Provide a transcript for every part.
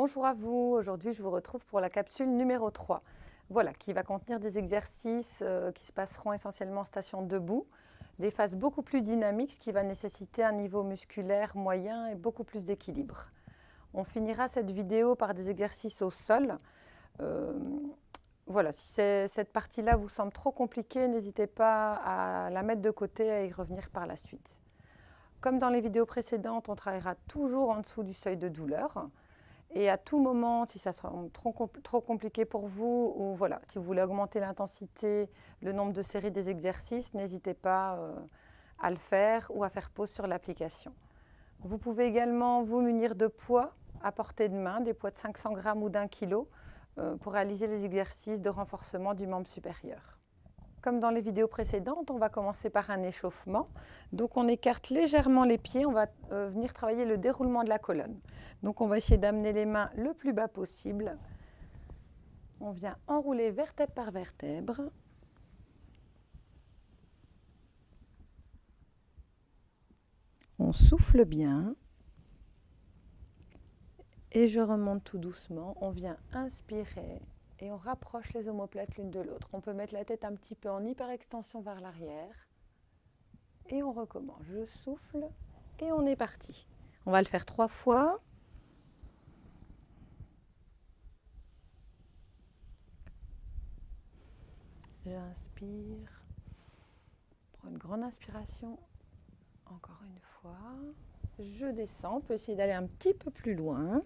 Bonjour à vous, aujourd'hui je vous retrouve pour la capsule numéro 3, voilà, qui va contenir des exercices qui se passeront essentiellement en station debout, des phases beaucoup plus dynamiques, ce qui va nécessiter un niveau musculaire moyen et beaucoup plus d'équilibre. On finira cette vidéo par des exercices au sol. Voilà, si cette partie-là vous semble trop compliquée, n'hésitez pas à la mettre de côté et à y revenir par la suite. Comme dans les vidéos précédentes, on travaillera toujours en dessous du seuil de douleur. Et à tout moment, si ça semble trop compliqué pour vous, ou voilà, si vous voulez augmenter l'intensité, le nombre de séries des exercices, n'hésitez pas à le faire ou à faire pause sur l'application. Vous pouvez également vous munir de poids à portée de main, des poids de 500 grammes ou d'1 kg, pour réaliser les exercices de renforcement du membre supérieur. Comme dans les vidéos précédentes, on va commencer par un échauffement. Donc on écarte légèrement les pieds, on va venir travailler le déroulement de la colonne. Donc on va essayer d'amener les mains le plus bas possible. On vient enrouler vertèbre par vertèbre. On souffle bien. Et je remonte tout doucement. On vient inspirer et on rapproche les omoplates l'une de l'autre. On peut mettre la tête un petit peu en hyperextension vers l'arrière. Et on recommence. Je souffle et on est parti. On va le faire 3 fois. J'inspire. Prends une grande inspiration. Encore une fois. Je descends. On peut essayer d'aller un petit peu plus loin.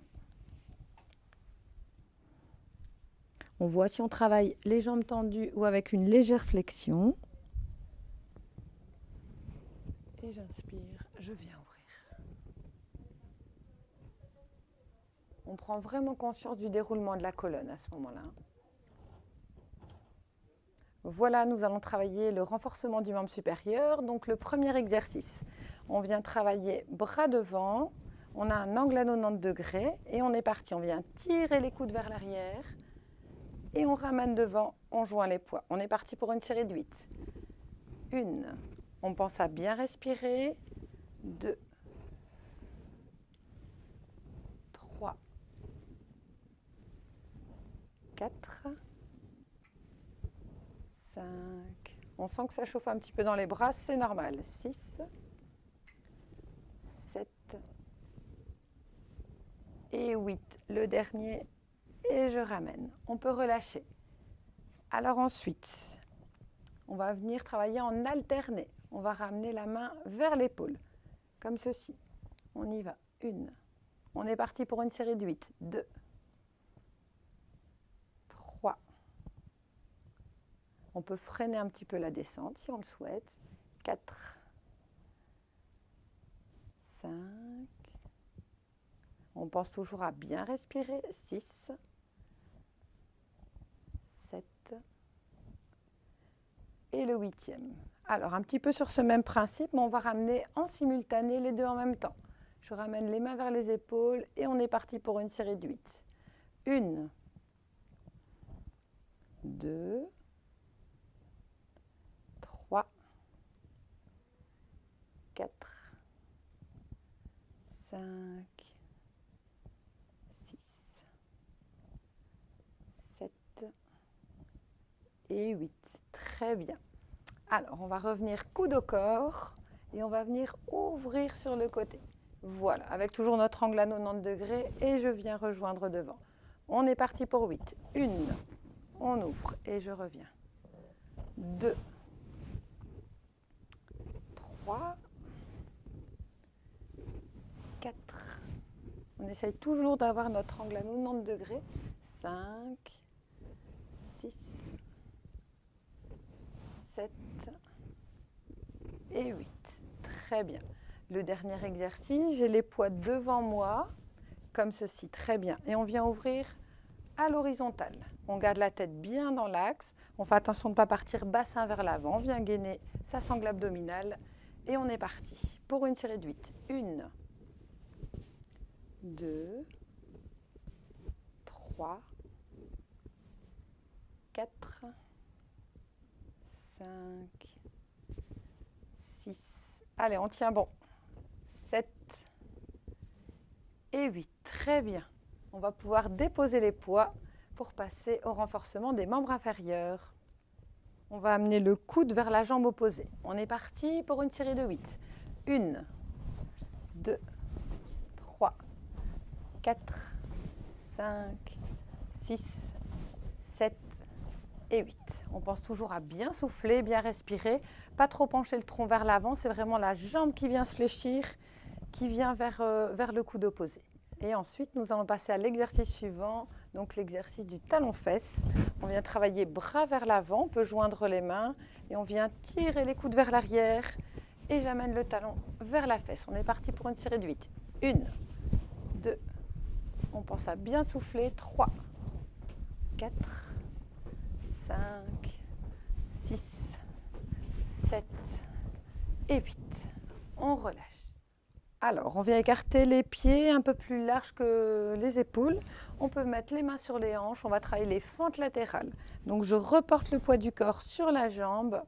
On voit si on travaille les jambes tendues ou avec une légère flexion. Et j'inspire, je viens ouvrir. On prend vraiment conscience du déroulement de la colonne à ce moment-là. Voilà, nous allons travailler le renforcement du membre supérieur. Donc le premier exercice, on vient travailler bras devant, on a un angle à 90 degrés et on est parti. On vient tirer les coudes vers l'arrière et on ramène devant, on joint les poids. On est parti pour une série de 8. 1, on pense à bien respirer. 2, 3, 4, 5. On sent que ça chauffe un petit peu dans les bras, c'est normal. 6, 7 et 8. Le dernier, et je ramène. On peut relâcher. Alors ensuite, on va venir travailler en alterné. On va ramener la main vers l'épaule, comme ceci. On y va. 1. On est parti pour une série de 8. 2, 3. On peut freiner un petit peu la descente si on le souhaite. 4, 5. On pense toujours à bien respirer. 6, 7. Et le 8e. Alors, un petit peu sur ce même principe, mais on va ramener en simultané les deux en même temps. Je ramène les mains vers les épaules et on est parti pour une série de 8. 1, 2, 3, 4, 5, 6, 7 et 8. Très bien. Alors, on va revenir coude au corps et on va venir ouvrir sur le côté. Voilà, avec toujours notre angle à 90 degrés et je viens rejoindre devant. On est parti pour 8. 1, on ouvre et je reviens. 2, 3, 4. On essaye toujours d'avoir notre angle à 90 degrés. 5, 6, 7 et 8. Très bien. Le dernier exercice, j'ai les poids devant moi, comme ceci. Très bien. Et on vient ouvrir à l'horizontale. On garde la tête bien dans l'axe. On fait attention de ne pas partir bassin vers l'avant. On vient gainer sa sangle abdominale. Et on est parti pour une série de 8. 1, 2, 3, 4, 5, 6. Allez, on tient bon. 7 et 8. Très bien. On va pouvoir déposer les poids pour passer au renforcement des membres inférieurs. On va amener le coude vers la jambe opposée. On est parti pour une série de 8. 1, 2, 3, 4, 5, 6, 7 et 8. On pense toujours à bien souffler, bien respirer, pas trop pencher le tronc vers l'avant. C'est vraiment la jambe qui vient se fléchir, qui vient vers le coude opposé. Et ensuite, nous allons passer à l'exercice suivant, donc l'exercice du talon-fesse. On vient travailler bras vers l'avant, on peut joindre les mains et on vient tirer les coudes vers l'arrière et j'amène le talon vers la fesse. On est parti pour une série de 8. 1, 2, on pense à bien souffler, 3, 4, 5, 6, 7 et 8. On relâche. Alors, on vient écarter les pieds un peu plus larges que les épaules. On peut mettre les mains sur les hanches. On va travailler les fentes latérales. Donc, je reporte le poids du corps sur la jambe.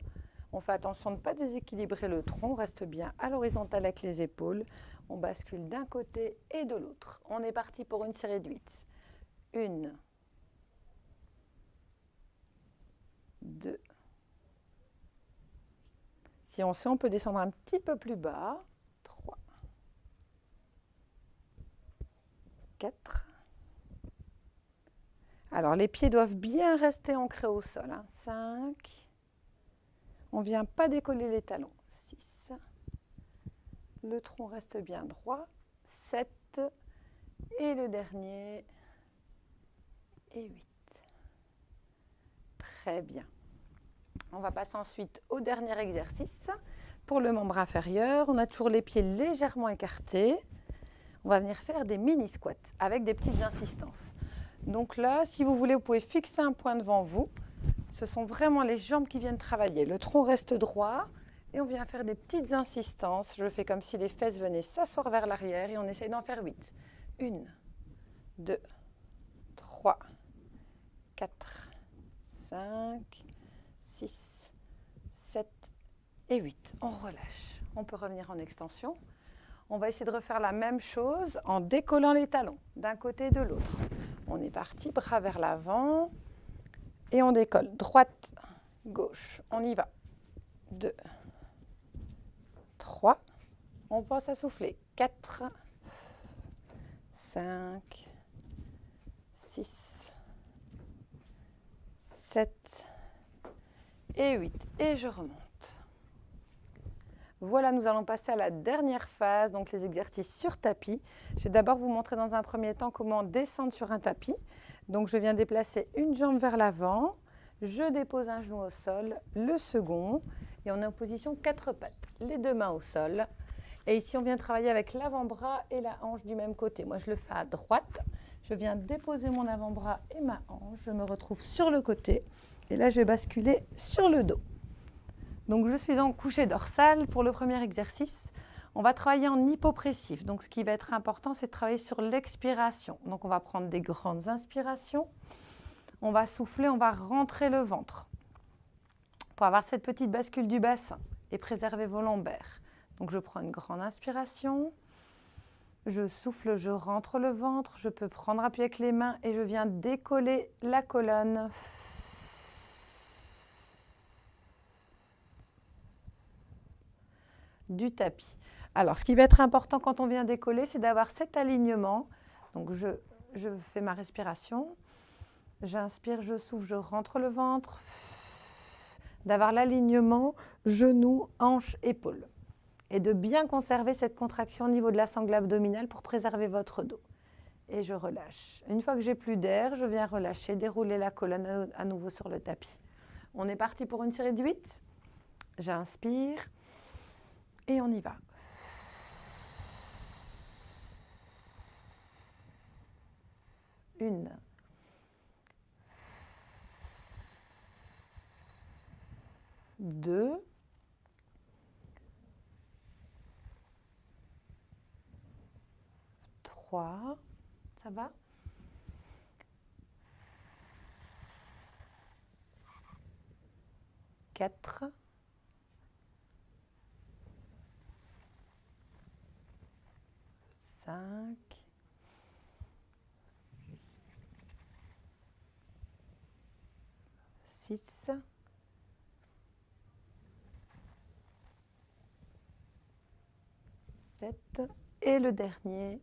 On fait attention de ne pas déséquilibrer le tronc. On reste bien à l'horizontale avec les épaules. On bascule d'un côté et de l'autre. On est parti pour une série de 8. 1, 2. Si on sait, on peut descendre un petit peu plus bas. 3, 4. Alors, les pieds doivent bien rester ancrés au sol. 5. On ne vient pas décoller les talons. 6. Le tronc reste bien droit. 7. Et le dernier. Et 8. Très bien. On va passer ensuite au dernier exercice. Pour le membre inférieur, on a toujours les pieds légèrement écartés. On va venir faire des mini squats avec des petites insistances. Donc là, si vous voulez, vous pouvez fixer un point devant vous. Ce sont vraiment les jambes qui viennent travailler. Le tronc reste droit et on vient faire des petites insistances. Je fais comme si les fesses venaient s'asseoir vers l'arrière et on essaye d'en faire 8. 1, 2, 3, 4, 5, 6, 7 et 8. On relâche. On peut revenir en extension. On va essayer de refaire la même chose en décollant les talons d'un côté et de l'autre. On est parti, bras vers l'avant et on décolle. Droite, gauche. On y va. 2, 3. On pense à souffler. 4, 5, 6, 7 et 8. Et je remonte. Voilà, nous allons passer à la dernière phase, donc les exercices sur tapis. Je vais d'abord vous montrer dans un premier temps comment descendre sur un tapis. Donc je viens déplacer une jambe vers l'avant, je dépose un genou au sol, le second, et on est en position 4 pattes, les deux mains au sol. Et ici, on vient travailler avec l'avant-bras et la hanche du même côté. Moi, je le fais à droite. Je viens déposer mon avant-bras et ma hanche. Je me retrouve sur le côté. Et là, je vais basculer sur le dos. Donc, je suis en couché dorsal pour le premier exercice. On va travailler en hypopressif. Donc, ce qui va être important, c'est de travailler sur l'expiration. Donc, on va prendre des grandes inspirations. On va souffler, on va rentrer le ventre pour avoir cette petite bascule du bassin et préserver vos lombaires. Donc, je prends une grande inspiration. Je souffle, je rentre le ventre. Je peux prendre appui avec les mains et je viens décoller la colonne. Du tapis. Alors, ce qui va être important quand on vient décoller, c'est d'avoir cet alignement. Donc, je fais ma respiration. J'inspire, je souffle, je rentre le ventre. D'avoir l'alignement genou, hanche, épaule. Et de bien conserver cette contraction au niveau de la sangle abdominale pour préserver votre dos. Et je relâche. Une fois que j'ai plus d'air, je viens relâcher, dérouler la colonne à nouveau sur le tapis. On est parti pour une série de 8. J'inspire. Et on y va. Une. Deux. Trois. Ça va? 4. 5, 6, 7 et le dernier.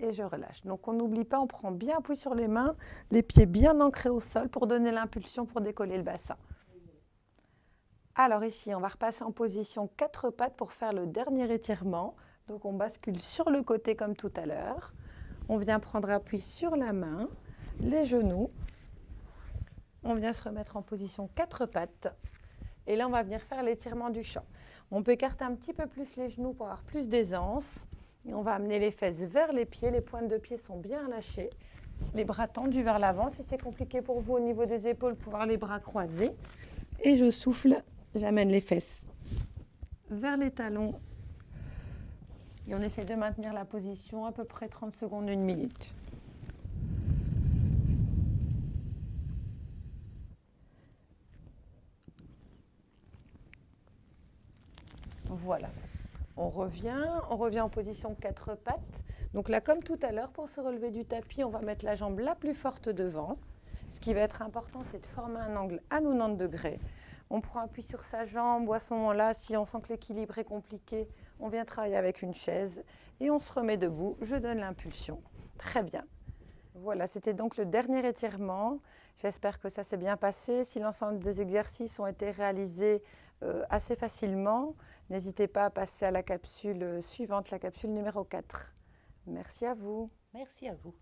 Et je relâche. Donc on n'oublie pas, on prend bien appui sur les mains, les pieds bien ancrés au sol pour donner l'impulsion pour décoller le bassin. Alors ici, on va repasser en position 4 pattes pour faire le dernier étirement. Donc on bascule sur le côté comme tout à l'heure. On vient prendre appui sur la main, les genoux. On vient se remettre en position 4 pattes. Et là, on va venir faire l'étirement du champ. On peut écarter un petit peu plus les genoux pour avoir plus d'aisance. Et on va amener les fesses vers les pieds. Les pointes de pied sont bien lâchées. Les bras tendus vers l'avant. Si c'est compliqué pour vous au niveau des épaules, pouvoir les bras croisés. Et je souffle, j'amène les fesses vers les talons. Et on essaie de maintenir la position à peu près 30 secondes, 1 minute. Voilà. On revient en position 4 pattes. Donc là, comme tout à l'heure, pour se relever du tapis, on va mettre la jambe la plus forte devant. Ce qui va être important, c'est de former un angle à 90 degrés. On prend appui sur sa jambe ou à ce moment-là, si on sent que l'équilibre est compliqué, on vient travailler avec une chaise et on se remet debout. Je donne l'impulsion. Très bien. Voilà, c'était donc le dernier étirement. J'espère que ça s'est bien passé. Si l'ensemble des exercices ont été réalisés assez facilement, n'hésitez pas à passer à la capsule suivante, la capsule numéro 4. Merci à vous. Merci à vous.